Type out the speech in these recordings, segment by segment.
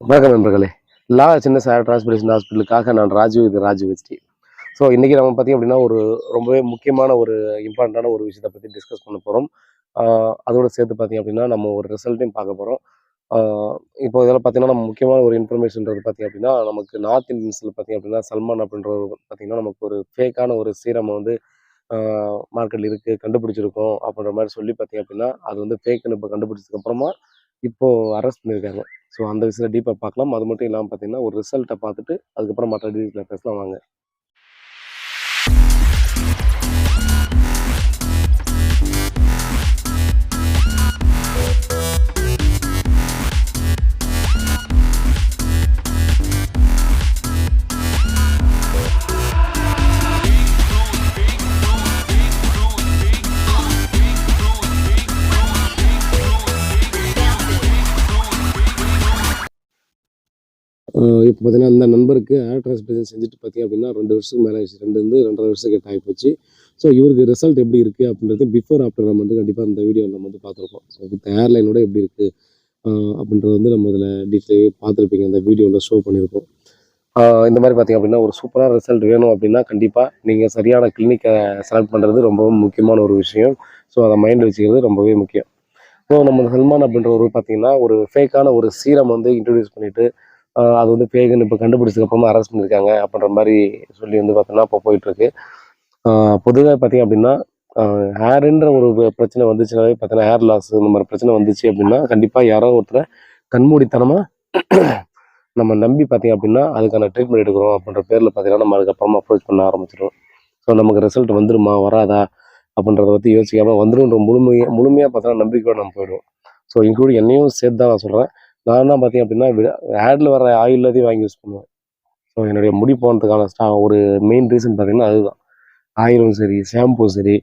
வணக்கம் நண்பர்களே. சின்ன ஹேர் டிரான்ஸ்பிளேஷன் ஹாஸ்பிட்டலுக்காக நான் ராஜீவ், இது ராஜீவ் ஹெச்டி. ஸோ இன்றைக்கி நம்ம பார்த்திங்க அப்படின்னா ரொம்பவே முக்கியமான இம்பார்ட்டண்ட்டான ஒரு விஷயத்தை பற்றி டிஸ்கஸ் பண்ண போகிறோம். அதோடு சேர்த்து பார்த்திங்க அப்படின்னா நம்ம ஒரு ரிசல்ட்டையும் பார்க்க போகிறோம். இப்போ இதெல்லாம் பார்த்திங்கன்னா நம்ம முக்கியமான ஒரு இன்ஃபர்மேஷன்றது பார்த்திங்க அப்படின்னா நமக்கு நார்த் இந்தியன்ஸில் பார்த்திங்க அப்படின்னா சல்மான் அப்படின்றவர் பார்த்திங்கன்னா நமக்கு ஒரு ஃபேக்கான ஒரு சீரம் மார்க்கெட்டில் இருக்குது, கண்டுபிடிச்சிருக்கோம் அப்படின்ற மாதிரி சொல்லி பார்த்திங்க அப்படின்னா அது ஃபேக்குன்னு இப்போ கண்டுபிடிச்சதுக்கப்புறமா இப்போது அரெஸ்ட் பண்ணியிருக்காங்க. ஸோ அந்த விஷயத்தை டீப்பாக பார்க்கலாம். அது மட்டும் இல்லாமல் பார்த்தீங்கன்னா ஒரு ரிசல்ட்டை பார்த்துட்டு அதுக்கப்புறம் மற்ற டீட்டெயில்ஸில் பேசலாம் வாங்க. இப்போ பார்த்தீங்கன்னா இந்த நண்பருக்கு ஹேர் டிரான்ஸ்பிளேஷன் செஞ்சுட்டு பார்த்தீங்க அப்படின்னா 2 வருஷத்துக்கு மேலே ஆயிடுச்சு. 2 வருஷம் கிட்ட ஆகிப்போச்சு. ஸோ இவருக்கு ரிசல்ட் எப்படி இருக்குது அப்படின்றது பிஃபோர் ஆஃப்டர் நம்ம கண்டிப்பாக இந்த வீடியோவில் நம்ம பார்த்துருப்போம். ஸோ வித் ஹேர்லைனோட எப்படி இருக்குது அப்படின்றது நம்ம இதில் டீட்டெயிலாக பார்த்துருப்பீங்க. இந்த வீடியோவில் ஷோ பண்ணியிருப்போம். இந்த மாதிரி பார்த்திங்க அப்படின்னா ஒரு சூப்பரான ரிசல்ட் வேணும் அப்படின்னா கண்டிப்பாக நீங்கள் சரியான கிளினிக்கை செலக்ட் பண்ணுறது ரொம்பவும் முக்கியமான ஒரு விஷயம். ஸோ அதை மைண்டில் வச்சுக்கிறது ரொம்பவே முக்கியம். ஸோ நம்ம சல்மான் அப்படின்றவர் பார்த்திங்கன்னா ஒரு ஃபேக்கான ஒரு சீரம் இன்ட்ரடியூஸ் பண்ணிவிட்டு அது ஃபேக்குன்னு இப்போ கண்டுபிடிச்சதுக்கப்புறமா அரெஸ்ட் பண்ணியிருக்காங்க அப்படின்ற மாதிரி சொல்லி பார்த்தோம்னா இப்போ போயிட்டுருக்கு. பொதுவாக பார்த்திங்க அப்படின்னா ஹேருன்ற ஒரு பிரச்சனை வந்துச்சுனாவே பார்த்தீங்கன்னா ஹேர் லாஸ் இந்த மாதிரி பிரச்சனை வந்துச்சு அப்படின்னா கண்டிப்பாக யாரோ ஒருத்தரை கண்மூடித்தனமாக நம்ம நம்பி பார்த்திங்க அப்படின்னா அதுக்கான ட்ரீட்மெண்ட் எடுக்கிறோம் அப்படின்ற பேரில் பார்த்திங்கன்னா நம்ம அதுக்கப்புறமா அப்ரோச் பண்ண ஆரம்பிச்சிடும். ஸோ நமக்கு ரிசல்ட் வந்துடுமா வராதா அப்படின்றத பற்றி யோசிக்காமல் வந்துடுன்ற முழுமையாக பார்த்தோன்னா நம்பிக்கையோடு நம்ம போயிடுவோம். ஸோ இன்க்ளூடிங் என்னையும் சேர்த்து தான் நான் சொல்கிறேன். நான் தான் பார்த்திங்க அப்படின்னா ஆடில் வர ஆயில் எல்லாத்தையும் வாங்கி யூஸ் பண்ணுவேன். ஸோ என்னுடைய முடி போனதுக்கான ஒரு மெயின் ரீசன் பார்த்திங்கன்னா அதுதான். ஆயிலும் சரி, ஷாம்பும் சரி.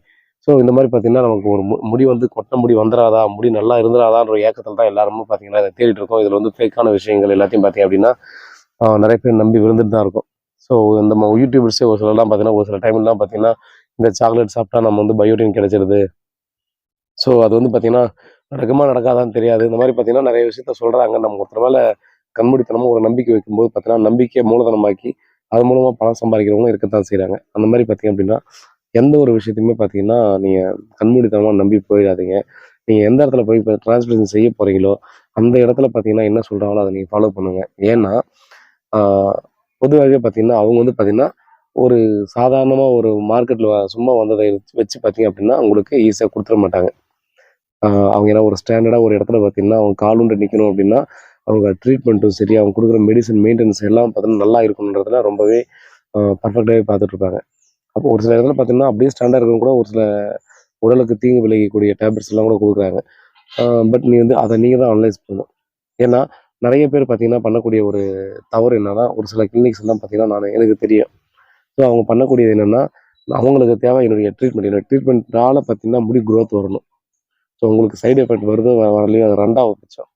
ஸோ இந்த மாதிரி பார்த்திங்கன்னா நமக்கு ஒரு முடி கொட்டை முடி வந்துடாதா, முடி நல்லா இருந்துடாதான்ற ஏக்கத்தில் தான் எல்லாருமே பார்த்திங்கன்னா இதை தேடிட்டு இருக்கோம். இதில் ஃபேக்கான விஷயங்கள் எல்லாத்தையும் பார்த்திங்க அப்படின்னா நிறைய பேர் நம்பி விழுந்துட்டு தான் இருக்கும். ஸோ இந்த யூடியூபர்ஸே ஒரு சிலர்லாம் பார்த்திங்கன்னா ஒரு சில டைம்லாம் பார்த்திங்கன்னா இந்த சாக்லேட் சாப்பிட்டா நம்ம பயோட்டின் கிடைச்சிருது. ஸோ அது பார்த்திங்கன்னா நடக்குமா நடக்காதான்னு தெரியாது. இந்த மாதிரி பார்த்திங்கன்னா நிறைய விஷயத்த சொல்கிறாங்க. நம்ம ஒருத்தர் மேலே கண்மூடித்தனமாக ஒரு நம்பிக்கை வைக்கும்போது பார்த்திங்கன்னா நம்பிக்கையை மூலதனமாக்கி அது மூலமாக பணம் சம்பாதிக்கிறவங்களும் இருக்கத்தான் செய்கிறாங்க. அந்த மாதிரி பார்த்திங்க அப்படின்னா எந்த ஒரு விஷயத்தையுமே பார்த்திங்கன்னா நீங்கள் கண்மூடித்தனமாக நம்பி போயிடாதீங்க. நீங்கள் எந்த இடத்துல போய் இப்போ டிரான்ஸ்பிளேஷன் செய்ய போகிறீங்களோ அந்த இடத்துல பார்த்திங்கன்னா என்ன சொல்கிறாங்களோ அதை நீங்கள் ஃபாலோ பண்ணுங்கள். ஏன்னா பொதுவாகவே பார்த்திங்கன்னா அவங்க பார்த்திங்கன்னா ஒரு சாதாரணமாக ஒரு மார்க்கெட்டில் சும்மா வந்ததை வச்சு பார்த்திங்க அப்படின்னா உங்களுக்கு ஈஸியாக கொடுத்துட மாட்டாங்க. அவங்க ஏன்னா ஒரு ஸ்டாண்டர்டாக ஒரு இடத்துல பார்த்திங்கன்னா அவங்க காலுண்டு நிற்கணும் அப்படின்னா அவங்க ட்ரீட்மெண்ட்டும் சரி, அவங்க கொடுக்குற மெடிசன் மெயின்டெனன்ஸ் எல்லாம் பார்த்தீங்கன்னா நல்லா இருக்கணுன்றதுல ரொம்பவே பர்ஃபெக்டாகவே பார்த்துட்ருப்பாங்க. அப்போ ஒரு சில இடத்துல பார்த்தீங்கன்னா அப்படியே ஸ்டாண்டர்ட் இருக்கவங்க கூட ஒரு சில உடலுக்கு தீங்கு விளைவிக்கக்கூடிய டேப்லெட்ஸ் எல்லாம் கூட கொடுக்குறாங்க. பட் நீ அதை நீங்கள் தான் அனலைஸ் பண்ணணும். ஏன்னா நிறைய பேர் பார்த்தீங்கன்னா பண்ணக்கூடிய ஒரு தவறு என்னன்னா ஒரு சில கிளினிக்ஸ் எல்லாம் பார்த்தீங்கன்னா எனக்கு தெரியும். ஸோ அவங்க பண்ணக்கூடியது என்னென்னா அவங்களுக்கு தேவை என்னுடைய ட்ரீட்மெண்ட்டால் பார்த்தீங்கன்னா முடி க்ரோத் வரணும். ஸோ உங்களுக்கு சைடு எஃபெக்ட் வருது வரலையோ அது 2வது பட்சம்.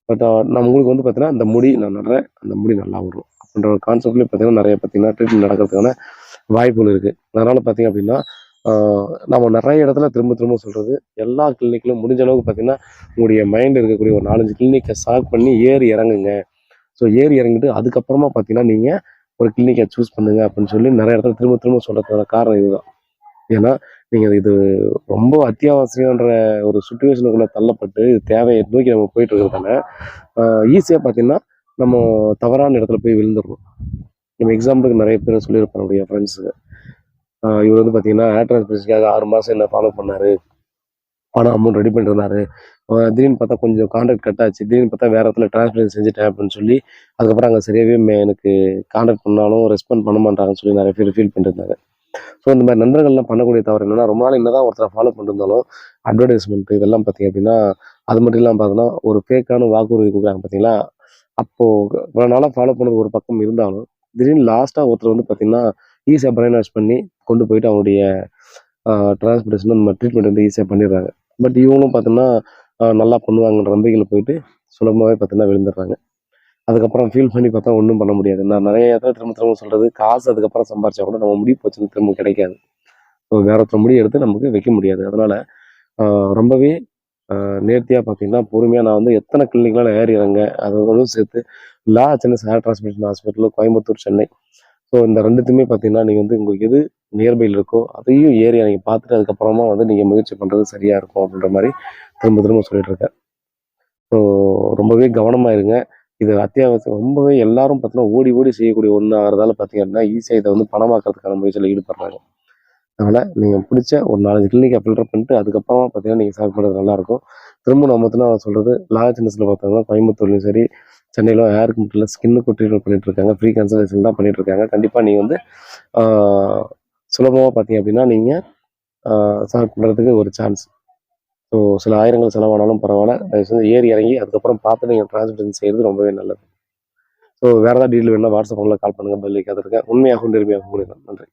பட் நம்ம உங்களுக்கு பார்த்தீங்கன்னா அந்த முடி நான் நடுறேன், அந்த முடி நல்லா வரும் அப்படின்ற ஒரு கான்செப்ட்லேயே பார்த்தீங்கன்னா நிறைய பார்த்தீங்கன்னா ட்ரீட்மெண்ட் நடக்கிறதுக்கான வாய்ப்புகள் இருக்குது. அதனால் பார்த்திங்க அப்படின்னா நம்ம நிறைய இடத்துல திரும்ப திரும்ப சொல்கிறது எல்லா கிளினிக்லையும் முடிஞ்ச அளவுக்கு பார்த்திங்கன்னா உங்களுடைய மைண்ட் இருக்கக்கூடிய ஒரு 4-5 கிளினிக்கை செலக்ட் பண்ணி ஏறி இறங்குங்க. ஸோ ஏறி இறங்கிட்டு அதுக்கப்புறமா பார்த்திங்கன்னா நீங்கள் ஒரு கிளினிக்கை சூஸ் பண்ணுங்கள் அப்படின்னு சொல்லி நிறைய இடத்துல திரும்ப திரும்ப சொல்கிறதுக்கான காரணம் இதுதான். ஏன்னா நீங்கள் இது ரொம்ப அத்தியாவசியன்ற ஒரு சுச்சுவேஷனுக்குள்ளே தள்ளப்பட்டு இது தேவையை நோக்கி நம்ம போயிட்டு இருக்கிறதால ஈஸியாக பார்த்திங்கன்னா நம்ம தவறான இடத்துல போய் விழுந்துடுறோம். நம்ம எக்ஸாம்பிளுக்கு நிறைய பேர் சொல்லியிருப்பாங்க என்னுடைய ஃப்ரெண்ட்ஸுக்கு. இவர் பார்த்திங்கன்னா ஹேர் டிரான்ஸ்பிளேஷனுக்காக 6 மாதம் என்ன ஃபாலோ பண்ணார், பணம் அமௌண்ட் ரெடி பண்ணிட்டு இருந்தார். திடீர்னு பார்த்தா கொஞ்சம் கான்ட்ராக்ட் கட் ஆச்சு. திடீர்னு பார்த்தா வேறு இடத்துல டிரான்ஸ்பிளேஷன் செஞ்சுட்டேன் அப்படின்னு சொல்லி அதுக்கப்புறம் அங்கே சரியாகவே எனக்கு கான்டாக்ட் பண்ணாலும் ரெஸ்பாண்ட் பண்ண மாட்டாங்கன்னு சொல்லி நிறைய பேர் ஃபீல் பண்ணிட்டு இருந்தாங்க. ஸோ இந்த மாதிரி நண்பர்கள்லாம் பண்ணக்கூடிய தவறு என்னென்னா ரொம்ப நாள் என்ன தான் ஒருத்தரை ஃபாலோ பண்ணிருந்தாலும் அட்வர்டைஸ்மெண்ட் இதெல்லாம் பார்த்திங்க அப்படின்னா அது மட்டும் இல்லாமல் பார்த்தோன்னா ஒரு ஃபேக்கான வாக்குறுதி கொடுக்குறாங்க பார்த்தீங்களா. அப்போது இவ்வளோ நாளாக ஃபாலோ பண்ணது ஒரு பக்கம் இருந்தாலும் திடீர்னு லாஸ்ட்டாக ஒருத்தர் பார்த்திங்கன்னா ஈஸியாக பிரைன் வாஷ் பண்ணி கொண்டு போயிட்டு அவங்களுடைய டிரான்ஸ்போர்ட்டேஷன் அந்த மாதிரி ட்ரீட்மெண்ட் ஈஸியாக பண்ணிடுறாங்க. பட் இவங்களும் பார்த்தோன்னா நல்லா பண்ணுவாங்கன்ற நம்பிக்கையில் போயிட்டு சுலபமாகவே பார்த்தீங்கன்னா விழுந்துடுறாங்க. அதுக்கப்புறம் ஃபீல் பண்ணி பார்த்தா ஒன்றும் பண்ண முடியாது. நான் நிறைய இடத்துல திரும்ப திரும்ப சொல்கிறது காசு அதுக்கப்புறம் சம்பாரிச்சா கூட நம்ம முடி போச்சுன்னு திரும்ப கிடைக்காது. ஸோ வேற ஒருத்தர் முடி எடுத்து நமக்கு வைக்க முடியாது. அதனால் ரொம்பவே நேர்த்தியாக பார்த்தீங்கன்னா பொறுமையாக நான் வந்து எத்தனை கிளினிக்லாம் ஏறி இறங்க அதோட சேர்த்து Chennai hair டிரான்ஸ்பிளேஷன் hospital Coimbatore Chennai. So இந்த ரெண்டுத்தையுமே பார்த்தீங்கன்னா நீங்கள் வந்து உங்களுக்கு எது நியர்பையில் இருக்கோ அதையும் ஏறி நீங்கள் பார்த்துட்டு அதுக்கப்புறமா வந்து நீங்கள் முயற்சி பண்ணுறது சரியாக இருக்கும் அப்படின்ற மாதிரி திரும்ப திரும்ப சொல்லிட்டு இருக்கேன். ஸோ ரொம்பவே கவனமாக இருங்க. இது அத்தியாவசியம் ரொம்பவே எல்லாரும் பார்த்தீங்கன்னா ஓடி ஓடி செய்யக்கூடிய ஒன்று ஆகிறதால பார்த்தீங்கன்னா ஈஸியாக இதை வந்து பணமாக்கிறதுக்கான முயற்சியில் ஈடுபடுறாங்க. அதனால் நீங்கள் பிடிச்ச ஒரு 4 கிளினிக்கை ஃபில்டர் பண்ணிட்டு அதுக்கப்புறமா பார்த்தீங்கன்னா நீங்கள் செலக்ட் பண்ணுறது நல்லாயிருக்கும். திரும்ப நான் பார்த்தீங்கன்னா சொல்கிறது சின்னஸில் பார்த்தோம்னா கோயம்புத்தூர்லையும் சரி சென்னையில ஹேருக்கு மட்டும் இல்லை ஸ்கின்னுக்கு ட்ரீட்மெண்ட் பண்ணிட்டு இருக்காங்க. ஃப்ரீ கன்சல்டேஷன் தான் பண்ணிட்டு இருக்காங்க. கண்டிப்பாக நீங்கள் வந்து சுலபமாக பார்த்தீங்க அப்படின்னா நீங்கள் செலக்ட் பண்ணுறதுக்கு ஒரு சான்ஸ். ஸோ சில ஆயிரங்கள் செலவானாலும் பரவாயில்ல. தயவுசெய்து ஏறி இறங்கி அதுக்கப்புறம் பார்த்து நீங்கள் டிரான்ஸ்பிளேஷன் செய்கிறது ரொம்பவே நல்லது. ஸோ வேறு ஏதாவது டீட்டெயில் வேணும்னா வாட்ஸ்அப் கால் பண்ணுங்கள். பெல் ஐக்கான் இருக்கேன். உண்மையாகவும் நேர்மையாகவும் நன்றி.